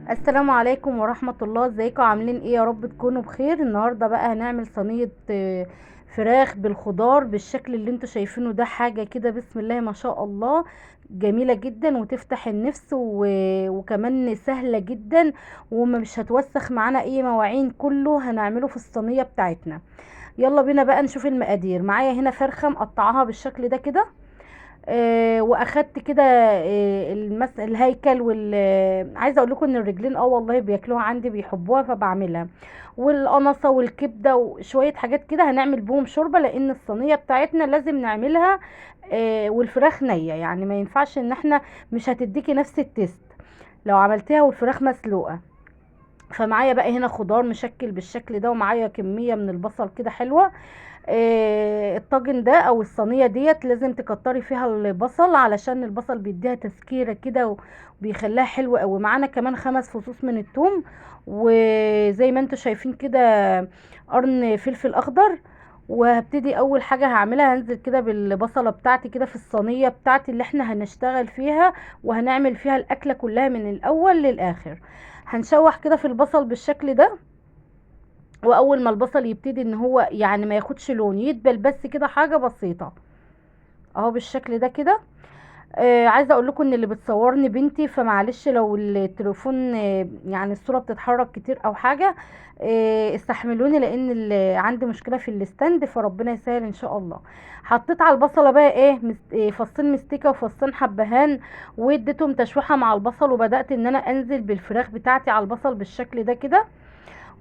السلام عليكم ورحمة الله. ازيكم عاملين ايه؟ يا رب تكونوا بخير. النهاردة بقى هنعمل صينية فراخ بالخضار بالشكل اللي انتوا شايفينه ده. حاجة كده بسم الله ما شاء الله، جميلة جدا وتفتح النفس وكمان سهلة جدا، ومش هتوسخ معانا اي مواعين. كله هنعمله في الصينية بتاعتنا. يلا بينا بقى نشوف المقادير. معايا هنا فرخة مقطعاها بالشكل ده كده. واخدت كده الهيكل عايزه اقول لكم ان الرجلين والله بياكلوها عندي، بيحبوها فبعملها. والقنصه والكبده وشويه حاجات كده هنعمل بهم شوربه، لان الصينيه بتاعتنا لازم نعملها والفراخ نيه. يعني ما ينفعش ان احنا مش هتديكي نفس التيست لو عملتيها والفراخ مسلوقه. فمعايا بقى هنا خضار مشكل بالشكل ده، ومعايا كميه من البصل كده حلوه. الطاجن ده او الصينيه ديت لازم تكتري فيها البصل، علشان البصل بيديها تسكيره كده وبيخليها حلوه قوي. معانا كمان 5 فصوص من الثوم، وزي ما انتم شايفين كده قرن فلفل اخضر. وهبتدي اول حاجه هعملها، هنزل كده بالبصله بتاعتي كده في الصينيه بتاعتي اللي احنا هنشتغل فيها وهنعمل فيها الاكله كلها من الاول للاخر. هنشوح كده في البصل بالشكل ده. واول ما البصل يبتدي ان هو يعني ما ياخدش لون، يدبل بس كده حاجه بسيطه اهو بالشكل ده كده. عايزه اقول لكم ان اللي بتصورني بنتي، فمعلش لو التليفون يعني الصوره بتتحرك كتير او حاجه. استحملوني لان عندي مشكله في الاستند، فربنا يسهل ان شاء الله. حطيت على البصله بقى ايه فصين مستكه وفصين حبهان، واديتهم تشويحه مع البصل، وبدات ان انا انزل بالفراخ بتاعتي على البصل بالشكل ده كده.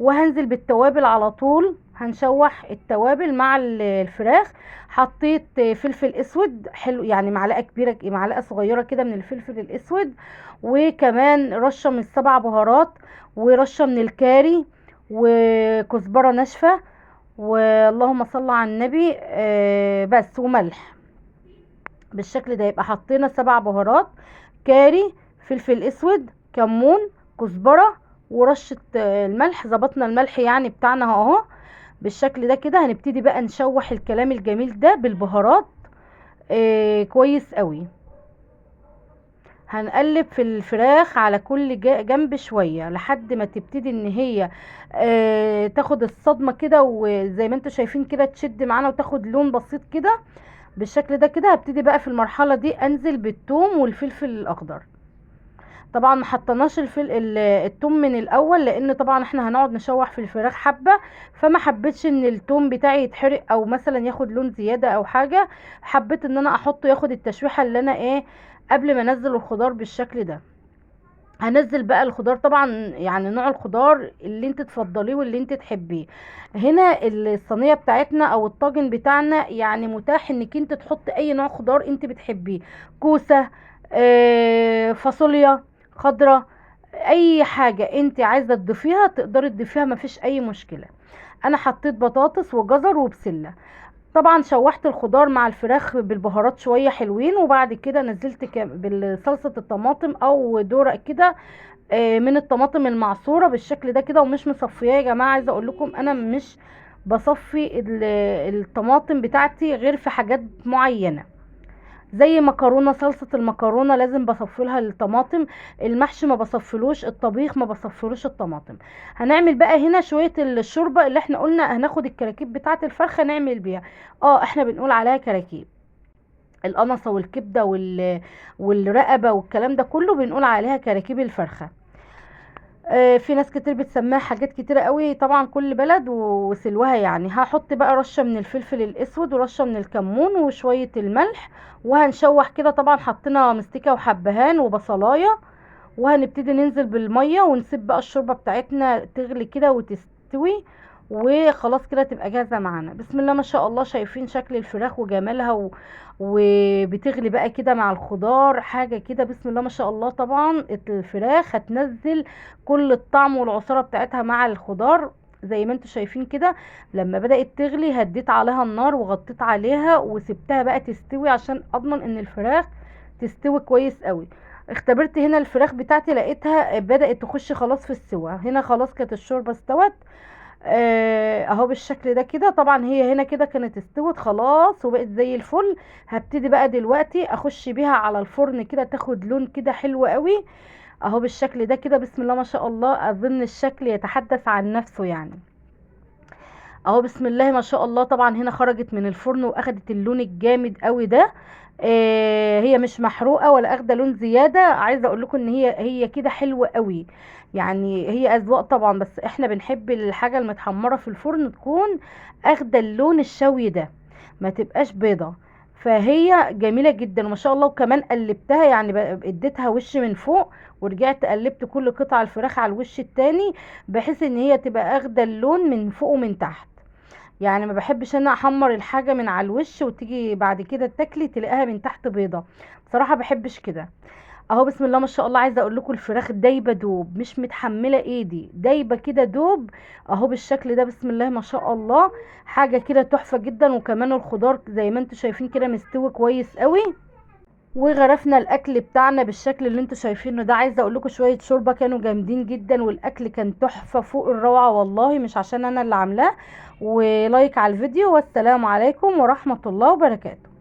وهنزل بالتوابل على طول، هنشوح التوابل مع الفراخ. حطيت فلفل اسود حلو، يعني معلقه كبيره معلقه صغيره كده من الفلفل الاسود، وكمان رشه من ال7 بهارات، ورشه من الكاري، وكزبره ناشفه، واللهم صل على النبي، بس وملح بالشكل ده. يبقى حطينا 7 بهارات: كاري، فلفل اسود، كمون، كزبرة، ورشة الملح. ظبطنا الملح يعني بتاعنا اهو بالشكل ده كده. هنبتدي بقى نشوح الكلام الجميل ده بالبهارات كويس قوي. هنقلب في الفراخ على كل جنب شوية لحد ما تبتدي ان هي تاخد الصدمة كده، وزي ما انتوا شايفين كده تشد معانا وتاخد لون بسيط كده بالشكل ده كده. هبتدي بقى في المرحلة دي انزل بالثوم والفلفل الاخضر. طبعا ما حطيناش الثوم من الاول، لان طبعا احنا هنقعد نشوح في الفراخ حبة، فما حبيتش ان الثوم بتاعي يتحرق او مثلا ياخد لون زيادة او حاجة. حبيت ان انا احطه ياخد التشويحة اللي انا قبل ما انزل الخضار بالشكل ده. هنزل بقى الخضار طبعا، يعني نوع الخضار اللي انت تفضليه واللي انت تحبيه. هنا الصينيه بتاعتنا او الطاجن بتاعنا يعني متاح انك انت تحط اي نوع خضار انت بتحبيه: كوسه، فاصوليا خضراء، اي حاجه انت عايزه تضيفيها تقدري تضيفيها، مفيش اي مشكله. انا حطيت بطاطس وجزر وبسله. طبعا شوحت الخضار مع الفراخ بالبهارات شويه حلوين، وبعد كده نزلت بالصلصه الطماطم او دورق كده من الطماطم المعصوره بالشكل ده كده، ومش مصفياه يا جماعه. عايزه اقول لكم انا مش بصفي الطماطم بتاعتي غير في حاجات معينه، زي مكرونه، صلصه المكرونه لازم بصفي لها الطماطم. المحشي ما بصفلوش، الطبيخ ما بصفلوش الطماطم. هنعمل بقى هنا شويه الشوربه اللي احنا قلنا هناخد الكراكيب بتاعه الفرخه نعمل بيها. احنا بنقول عليها كراكيب. القنصه والكبده والرقبه والكلام ده كله بنقول عليها كراكيب الفرخه. في ناس كتير بتسميها حاجات كتيرة قوي، طبعا كل بلد وسلوها. يعني هحط بقى رشة من الفلفل الاسود ورشة من الكمون وشوية الملح، وهنشوح كده. طبعا حطينا مستكة وحبهان وبصلاية، وهنبتدي ننزل بالمية ونسيب بقى الشوربة بتاعتنا تغلي كده وتستوي. وخلاص كده تبقى جاهزة معانا. بسم الله ما شاء الله، شايفين شكل الفراخ وجمالها وبتغلي بقى كده مع الخضار، حاجة كده بسم الله ما شاء الله. طبعا الفراخ هتنزل كل الطعم والعصارة بتاعتها مع الخضار زي ما انتوا شايفين كده. لما بدأت تغلي هديت عليها النار وغطيت عليها وسبتها بقى تستوي، عشان اضمن ان الفراخ تستوي كويس قوي. اختبرت هنا الفراخ بتاعتي لقيتها بدأت تخش خلاص في السوا. هنا خلاص كانت الشوربة استوت اهو بالشكل ده كده. طبعا هي هنا كده كانت استوت خلاص وبقت زي الفل. هبتدي بقى دلوقتي اخش بيها على الفرن كده تاخد لون كده حلو قوي، اهو بالشكل ده كده بسم الله ما شاء الله، اظن الشكل يتحدث عن نفسه يعني. اهو بسم الله ما شاء الله. طبعا هنا خرجت من الفرن واخدت اللون الجامد قوي ده. هي مش محروقه ولا اخده لون زياده. عايزه اقول لكم ان هي كده حلوه قوي. يعني هي اذواق طبعا، بس احنا بنحب الحاجه المتحمره في الفرن تكون اخده اللون الشوي ده، ما تبقاش بيضه. فهي جميله جدا وما شاء الله. وكمان قلبتها يعني اديتها وش من فوق، ورجعت قلبت كل قطع الفراخ على الوش التاني، بحيث ان هي تبقى اخده اللون من فوق ومن تحت. يعني ما بحبش انا احمر الحاجه من على الوش وتيجي بعد كده تاكلي تلاقيها من تحت بيضه. بصراحه بحبش كده. اهو بسم الله ما شاء الله. عايزه اقول لكم الفراخ دايبه دوب، مش متحمله ايدي، دايبه كده دوب. اهو بالشكل ده بسم الله ما شاء الله. حاجه كده تحفه جدا. وكمان الخضار زي ما انتم شايفين كده مستوي كويس قوي. وغرفنا الاكل بتاعنا بالشكل اللي انتوا شايفينه ده. عايزه اقول لكم شويه شوربه كانوا جامدين جدا، والاكل كان تحفه فوق الروعه والله، مش عشان انا اللي عاملاه. ولايك على الفيديو، والسلام عليكم ورحمه الله وبركاته.